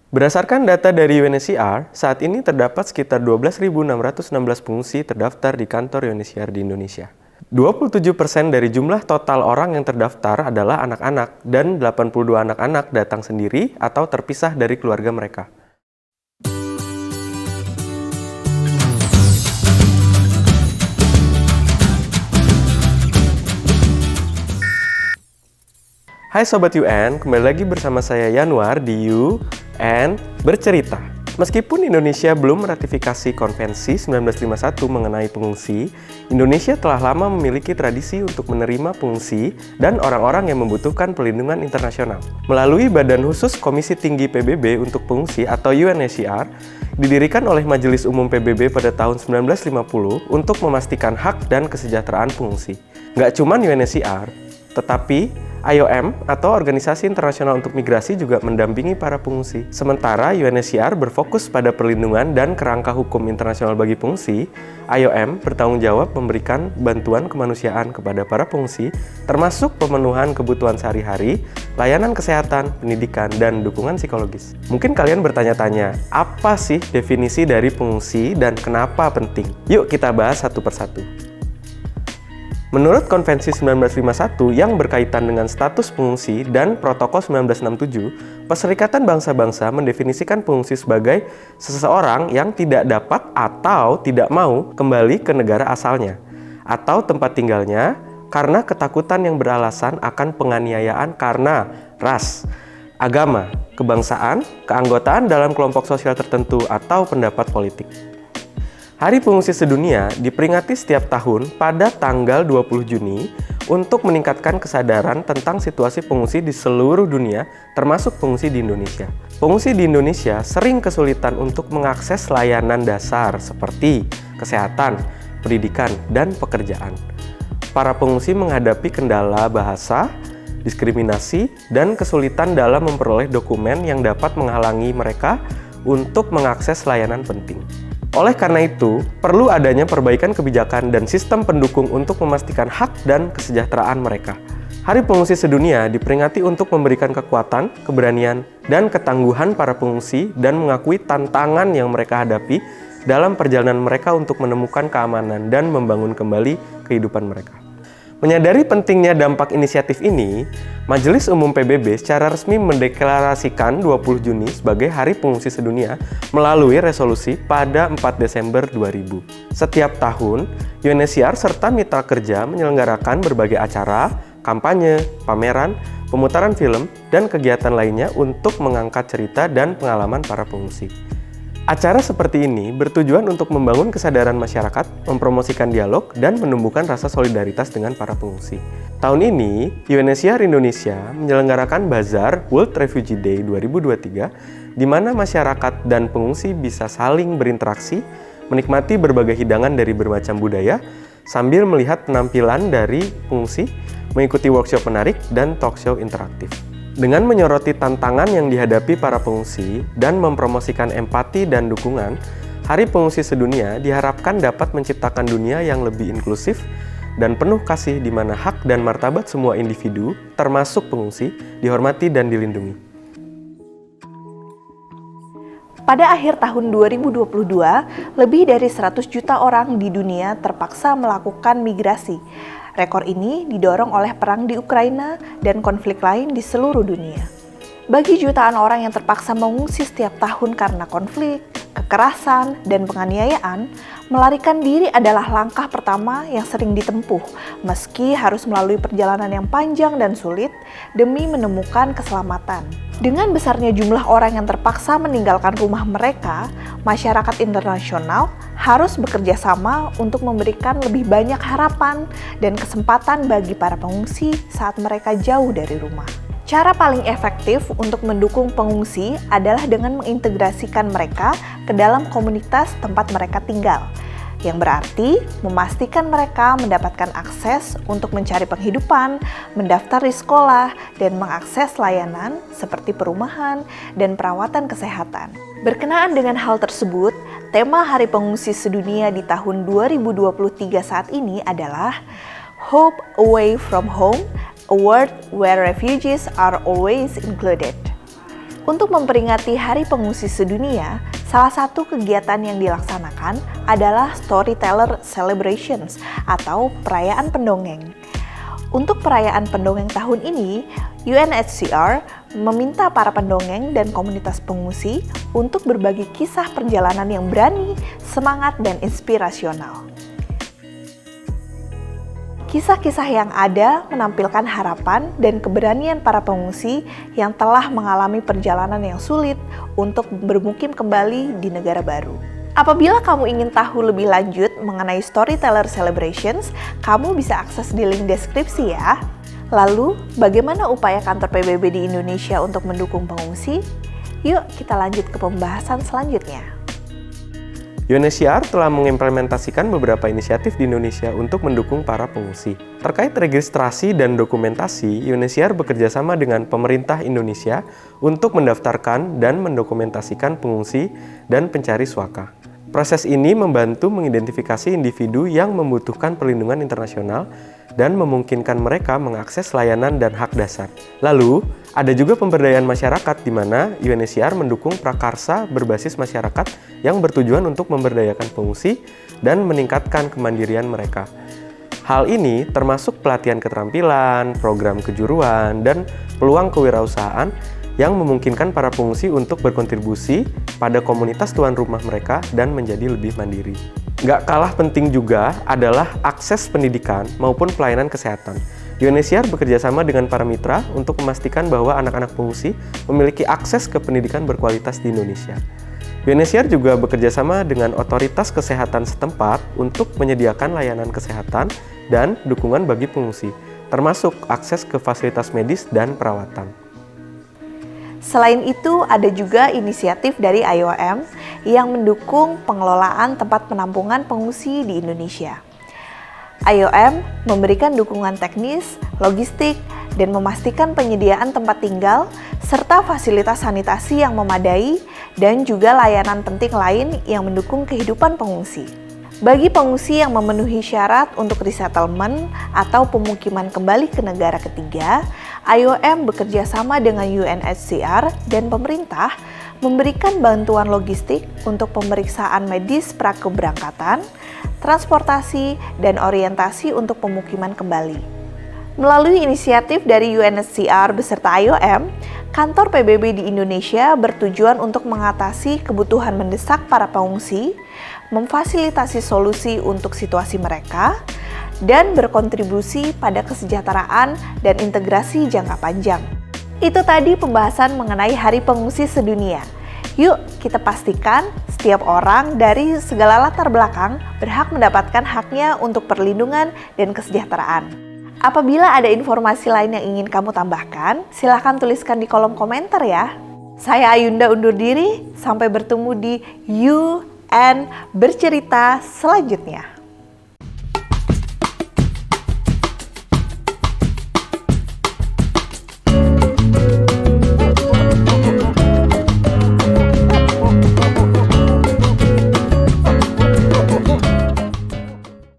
Berdasarkan data dari UNHCR, saat ini terdapat sekitar 12.616 pengungsi terdaftar di kantor UNHCR di Indonesia. 27% dari jumlah total orang yang terdaftar adalah anak-anak, dan 82 anak-anak datang sendiri atau terpisah dari keluarga mereka. Hai Sobat UN, kembali lagi bersama saya Yanuar di UN Bercerita. Meskipun Indonesia belum meratifikasi Konvensi 1951 mengenai pengungsi, Indonesia telah lama memiliki tradisi untuk menerima pengungsi dan orang-orang yang membutuhkan perlindungan internasional. Melalui Badan Khusus Komisi Tinggi PBB untuk Pengungsi atau UNHCR, didirikan oleh Majelis Umum PBB pada tahun 1950 untuk memastikan hak dan kesejahteraan pengungsi. Nggak cuma UNHCR, tetapi IOM atau Organisasi Internasional untuk Migrasi juga mendampingi para pengungsi. Sementara UNHCR berfokus pada perlindungan dan kerangka hukum internasional bagi pengungsi, IOM bertanggung jawab memberikan bantuan kemanusiaan kepada para pengungsi, termasuk pemenuhan kebutuhan sehari-hari, layanan kesehatan, pendidikan, dan dukungan psikologis. Mungkin kalian bertanya-tanya, apa sih definisi dari pengungsi dan kenapa penting? Yuk kita bahas satu persatu. Menurut Konvensi 1951 yang berkaitan dengan status pengungsi dan Protokol 1967, Perserikatan Bangsa-Bangsa mendefinisikan pengungsi sebagai seseorang yang tidak dapat atau tidak mau kembali ke negara asalnya atau tempat tinggalnya karena ketakutan yang beralasan akan penganiayaan karena ras, agama, kebangsaan, keanggotaan dalam kelompok sosial tertentu, atau pendapat politik. Hari Pengungsi Sedunia diperingati setiap tahun pada tanggal 20 Juni untuk meningkatkan kesadaran tentang situasi pengungsi di seluruh dunia, termasuk pengungsi di Indonesia. Pengungsi di Indonesia sering kesulitan untuk mengakses layanan dasar seperti kesehatan, pendidikan, dan pekerjaan. Para pengungsi menghadapi kendala bahasa, diskriminasi, dan kesulitan dalam memperoleh dokumen yang dapat menghalangi mereka untuk mengakses layanan penting. Oleh karena itu, perlu adanya perbaikan kebijakan dan sistem pendukung untuk memastikan hak dan kesejahteraan mereka. Hari Pengungsi Sedunia diperingati untuk memberikan kekuatan, keberanian, dan ketangguhan para pengungsi dan mengakui tantangan yang mereka hadapi dalam perjalanan mereka untuk menemukan keamanan dan membangun kembali kehidupan mereka. Menyadari pentingnya dampak inisiatif ini, Majelis Umum PBB secara resmi mendeklarasikan 20 Juni sebagai Hari Pengungsi Sedunia melalui resolusi pada 4 Desember 2000. Setiap tahun, UNHCR serta mitra kerja menyelenggarakan berbagai acara, kampanye, pameran, pemutaran film, dan kegiatan lainnya untuk mengangkat cerita dan pengalaman para pengungsi. Acara seperti ini bertujuan untuk membangun kesadaran masyarakat, mempromosikan dialog, dan menumbuhkan rasa solidaritas dengan para pengungsi. Tahun ini, UNHCR Indonesia menyelenggarakan Bazar World Refugee Day 2023, di mana masyarakat dan pengungsi bisa saling berinteraksi, menikmati berbagai hidangan dari bermacam budaya, sambil melihat penampilan dari pengungsi, mengikuti workshop menarik, dan talk show interaktif. Dengan menyoroti tantangan yang dihadapi para pengungsi dan mempromosikan empati dan dukungan, Hari Pengungsi Sedunia diharapkan dapat menciptakan dunia yang lebih inklusif dan penuh kasih di mana hak dan martabat semua individu, termasuk pengungsi, dihormati dan dilindungi. Pada akhir tahun 2022, lebih dari 100 juta orang di dunia terpaksa melakukan migrasi. Rekor ini didorong oleh perang di Ukraina dan konflik lain di seluruh dunia. Bagi jutaan orang yang terpaksa mengungsi setiap tahun karena konflik, kekerasan, dan penganiayaan, melarikan diri adalah langkah pertama yang sering ditempuh, meski harus melalui perjalanan yang panjang dan sulit demi menemukan keselamatan. Dengan besarnya jumlah orang yang terpaksa meninggalkan rumah mereka, masyarakat internasional harus bekerja sama untuk memberikan lebih banyak harapan dan kesempatan bagi para pengungsi saat mereka jauh dari rumah. Cara paling efektif untuk mendukung pengungsi adalah dengan mengintegrasikan mereka ke dalam komunitas tempat mereka tinggal, yang berarti memastikan mereka mendapatkan akses untuk mencari penghidupan, mendaftar di sekolah, dan mengakses layanan seperti perumahan dan perawatan kesehatan. Berkenaan dengan hal tersebut, tema Hari Pengungsi Sedunia di tahun 2023 saat ini adalah Hope Away from Home, a world where refugees are always included. Untuk memperingati Hari Pengungsi Sedunia, salah satu kegiatan yang dilaksanakan adalah Storyteller Celebrations atau perayaan pendongeng. Untuk perayaan pendongeng tahun ini, UNHCR meminta para pendongeng dan komunitas pengungsi untuk berbagi kisah perjalanan yang berani, semangat, dan inspirasional. Kisah-kisah yang ada menampilkan harapan dan keberanian para pengungsi yang telah mengalami perjalanan yang sulit untuk bermukim kembali di negara baru. Apabila kamu ingin tahu lebih lanjut mengenai Storyteller Celebrations, kamu bisa akses di link deskripsi ya. Lalu, bagaimana upaya kantor PBB di Indonesia untuk mendukung pengungsi? Yuk kita lanjut ke pembahasan selanjutnya. UNHCR telah mengimplementasikan beberapa inisiatif di Indonesia untuk mendukung para pengungsi. Terkait registrasi dan dokumentasi, UNHCR bekerjasama dengan pemerintah Indonesia untuk mendaftarkan dan mendokumentasikan pengungsi dan pencari suaka. Proses ini membantu mengidentifikasi individu yang membutuhkan perlindungan internasional dan memungkinkan mereka mengakses layanan dan hak dasar. Lalu, ada juga pemberdayaan masyarakat di mana UNHCR mendukung prakarsa berbasis masyarakat yang bertujuan untuk memberdayakan pengungsi dan meningkatkan kemandirian mereka. Hal ini termasuk pelatihan keterampilan, program kejuruan, dan peluang kewirausahaan yang memungkinkan para pengungsi untuk berkontribusi pada komunitas tuan rumah mereka dan menjadi lebih mandiri. Gak kalah penting juga adalah akses pendidikan maupun pelayanan kesehatan. UNHCR bekerjasama dengan para mitra untuk memastikan bahwa anak-anak pengungsi memiliki akses ke pendidikan berkualitas di Indonesia. UNHCR juga bekerjasama dengan otoritas kesehatan setempat untuk menyediakan layanan kesehatan dan dukungan bagi pengungsi, termasuk akses ke fasilitas medis dan perawatan. Selain itu, ada juga inisiatif dari IOM yang mendukung pengelolaan tempat penampungan pengungsi di Indonesia. IOM memberikan dukungan teknis, logistik, dan memastikan penyediaan tempat tinggal, serta fasilitas sanitasi yang memadai, dan juga layanan penting lain yang mendukung kehidupan pengungsi. Bagi pengungsi yang memenuhi syarat untuk resettlement atau pemukiman kembali ke negara ketiga, IOM bekerja sama dengan UNHCR dan pemerintah memberikan bantuan logistik untuk pemeriksaan medis prakeberangkatan, transportasi, dan orientasi untuk pemukiman kembali. Melalui inisiatif dari UNHCR beserta IOM, kantor PBB di Indonesia bertujuan untuk mengatasi kebutuhan mendesak para pengungsi, memfasilitasi solusi untuk situasi mereka, dan berkontribusi pada kesejahteraan dan integrasi jangka panjang. Itu tadi pembahasan mengenai Hari Pengungsi Sedunia. Yuk kita pastikan setiap orang dari segala latar belakang berhak mendapatkan haknya untuk perlindungan dan kesejahteraan. Apabila ada informasi lain yang ingin kamu tambahkan, silahkan tuliskan di kolom komentar ya. Saya Ayunda undur diri, sampai bertemu di UN Bercerita selanjutnya.